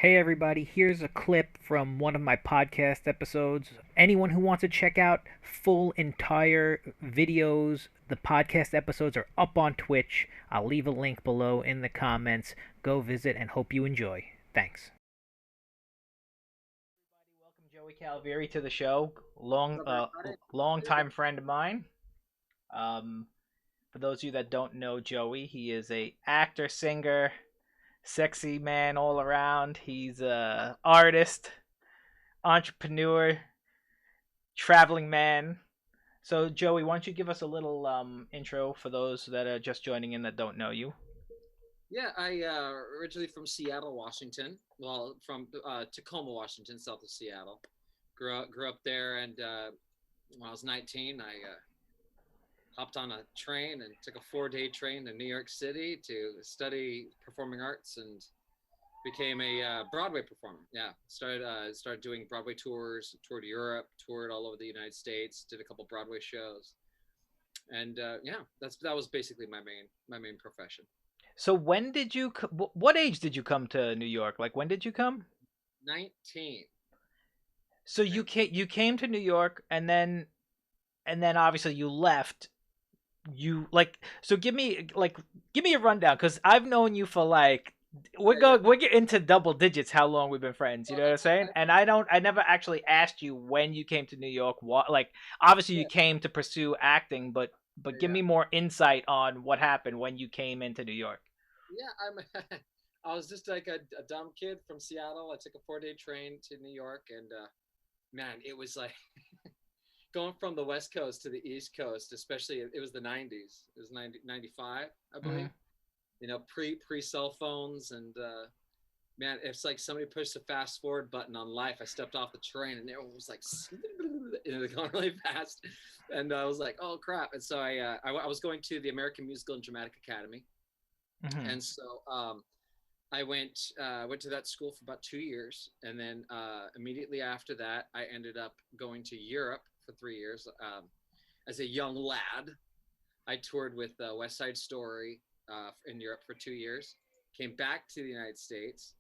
Hey everybody, here's a clip from one of my podcast episodes. Anyone who wants to check out full entire videos, the podcast episodes are up on Twitch. I'll leave a link below in the comments. Go visit and hope you enjoy. Thanks. Welcome Joey Calveri to the show. Long time friend of mine. Um for those of you that don't know Joey, he is a actor, singer, sexy man all around. He's a artist, entrepreneur, traveling man. So, Joey, why don't you give us a little intro for those that are just joining in that don't know you? Yeah, I originally from Seattle, Washington. Well, from Tacoma, Washington, south of Seattle. Grew up there, and when I was 19, I hopped on a train and took a 4-day train to New York City to study performing arts and became a Broadway performer. Yeah, started doing Broadway tours, toured Europe, toured all over the United States, did a couple Broadway shows, and yeah, that was basically my main profession. So, when did you? What age did you come to New York? Like, when did you come? 19. So you came to New York, and then obviously you left. You like so give me a rundown because I've known you for like Yeah, yeah. we're getting into double digits how long we've been friends, you Well, know what I'm saying? And I never actually asked you when you came to New York. What, like, obviously you yeah, came to pursue acting, but give yeah. me more insight on what happened when you came into New York. Yeah, I was just like a dumb kid from Seattle. I took a 4-day train to New York, and man, it was like going from the West Coast to the East Coast, especially it was the 90s. It was 95, I Hmm. believe. Pre cell phones, and man, it's like somebody pushed the fast forward button on life. I stepped off the train, and everyone was like, going really fast, and I was like, oh crap! And so I was going to the American Musical and Dramatic Academy, Hmm. and so I went to that school for about 2 years, and then immediately after that, I ended up going to Europe for 3 years. As a young lad, I toured with West Side Story in Europe for 2 years. Came back to the United States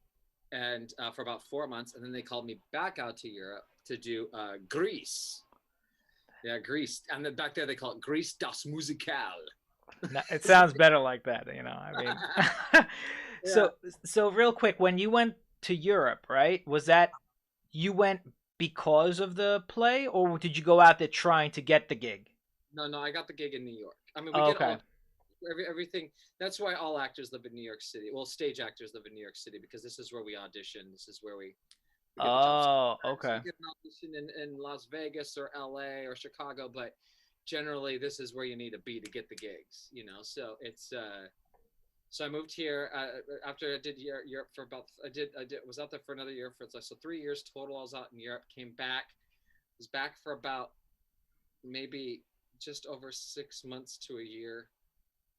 and for about 4 months, and then they called me back out to Europe to do Greece. Yeah, Greece, and then back there they call it Greece das Musical. It So, sounds better like that, you know. I mean, yeah. so so real quick, when you went to Europe, right? Was that you went because of the play, or did you go out there trying to get the gig? No, no, I got the gig in New York. I mean, we get Okay. all everything. That's why all actors live in New York City. Well, stage actors live in New York City because this is where we audition. This is where we get the job. Oh, Sometimes you okay. get an audition in Las Vegas or LA or Chicago, but generally this is where you need to be to get the gigs. So it's so I moved here after I did Europe for about I was out there for another year for so 3 years total. I was out in Europe, came back, was back for about maybe just over 6 months to a year,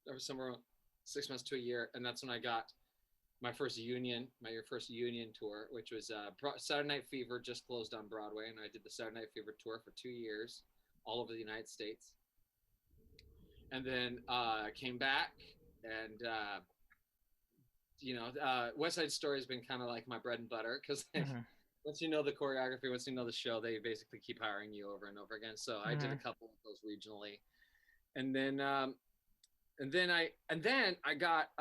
or somewhere around 6 months to a year, and that's when I got my first union tour, which was Saturday Night Fever just closed on Broadway, and I did the Saturday Night Fever tour for 2 years, all over the United States, and then came back, and West Side Story has been kind of like my bread and butter because Hmm. once you know the choreography, once you know the show, they basically keep hiring you over and over again. So I did a Hmm. couple of those regionally, and then I got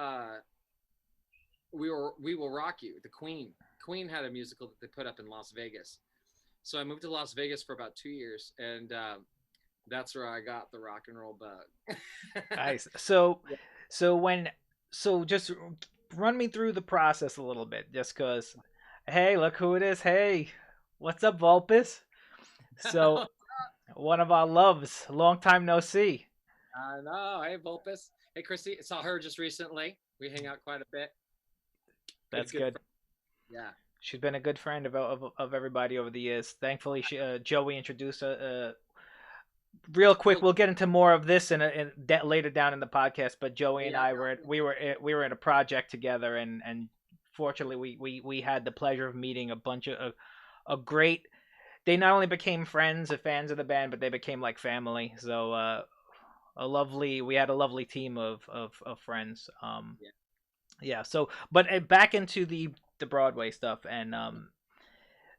We Will Rock You. The Queen had a musical that they put up in Las Vegas. So I moved to Las Vegas for about 2 years, and that's where I got the rock and roll bug. Nice. So just run me through the process a little bit, just cause. Hey, look who it is. Hey, what's up, Vulpus? So one of our loves. Long time no see. I know. Hey, Vulpus. Hey, Christy. Saw her just recently. We hang out quite a bit. Good, That's good good. friend. Yeah. She's been a good friend of everybody over the years. Thankfully, Joey introduced her. Real quick, Well, we'll get into more of this later down in the podcast. But Joey and yeah. I we were in a project together, and fortunately, we had the pleasure of meeting a bunch of a great. They not only became friends or fans of the band, but they became like family. So we had a lovely team of friends. Yeah. Yeah. So, but back into the the Broadway stuff, and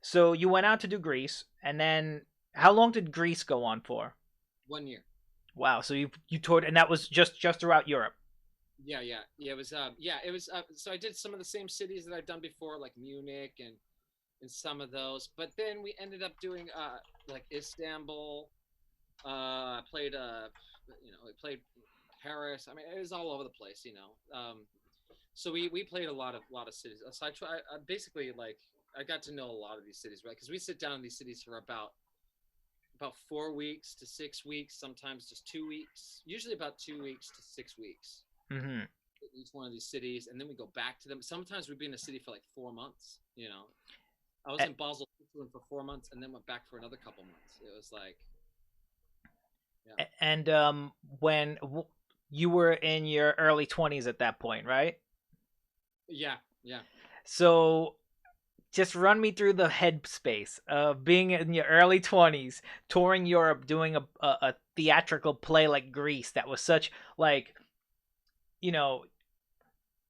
so you went out to do Grease, and then how long did Grease go on for? 1 year. Wow, so you toured, and that was just throughout Europe. Yeah. It was yeah, it was so I did some of the same cities that I've done before, like Munich and some of those. But then we ended up doing like Istanbul. I played we played Paris. I mean, it was all over the place, you know. So we played a lot of cities. So I basically like I got to know a lot of these cities, right? Because we sit down in these cities for about 4 weeks to 6 weeks, sometimes just 2 weeks. Usually about 2 weeks to 6 weeks. Mm-hmm. Each one of these cities, and then we go back to them. Sometimes we'd be in a city for like 4 months. You know, I was in Basel, Switzerland for 4 months, and then went back for another couple months. It was like, yeah, And when you were in your early 20s at that point, right? yeah. So just run me through the headspace of being in your early 20s, touring Europe, doing a theatrical play like Grease that was such like, you know,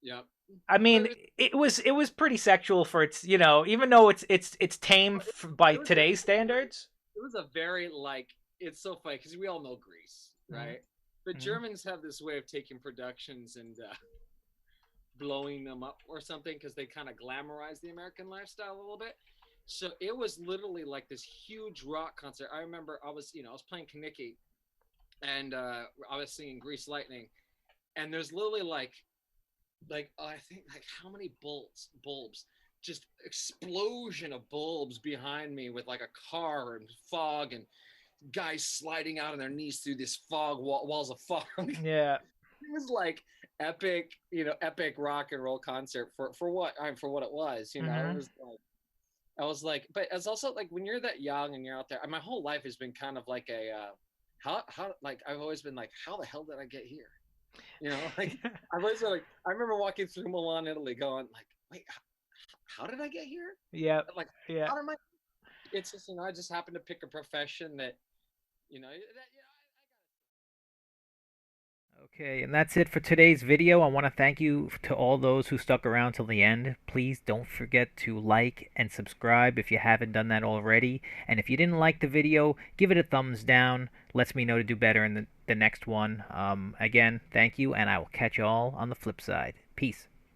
Yeah. I Well, mean, it was pretty sexual for its, even though it's tame by it was a today's standards. it was a very like it's so funny because we all know Greece, right? But Mm-hmm. Germans have this way of taking productions and blowing them up or something because they kind of glamorize the American lifestyle a little bit. So it was literally like this huge rock concert. I remember I was playing Kaniki and I was singing Grease Lightning, and there's literally like I think like how many bulbs just explosion of bulbs behind me with like a car and fog and guys sliding out on their knees through this walls of fog. Yeah. It was like epic, epic rock and roll concert for what it was. It Mm-hmm. was like I was like, but it's also like when you're that young and you're out there. My whole life has been kind of like a how like I've always been like, how the hell did I get here? Like I've always been like I remember walking through Milan, Italy, going like, wait, how did I get here? Yeah. Like Yeah. how did my? It's just I just happened to pick a profession that that Okay, and that's it for today's video. I want to thank you to all those who stuck around till the end. Please don't forget to like and subscribe if you haven't done that already. And if you didn't like the video, give it a thumbs down. Lets me know to do better in the next one. Again, thank you, and I will catch you all on the flip side. Peace.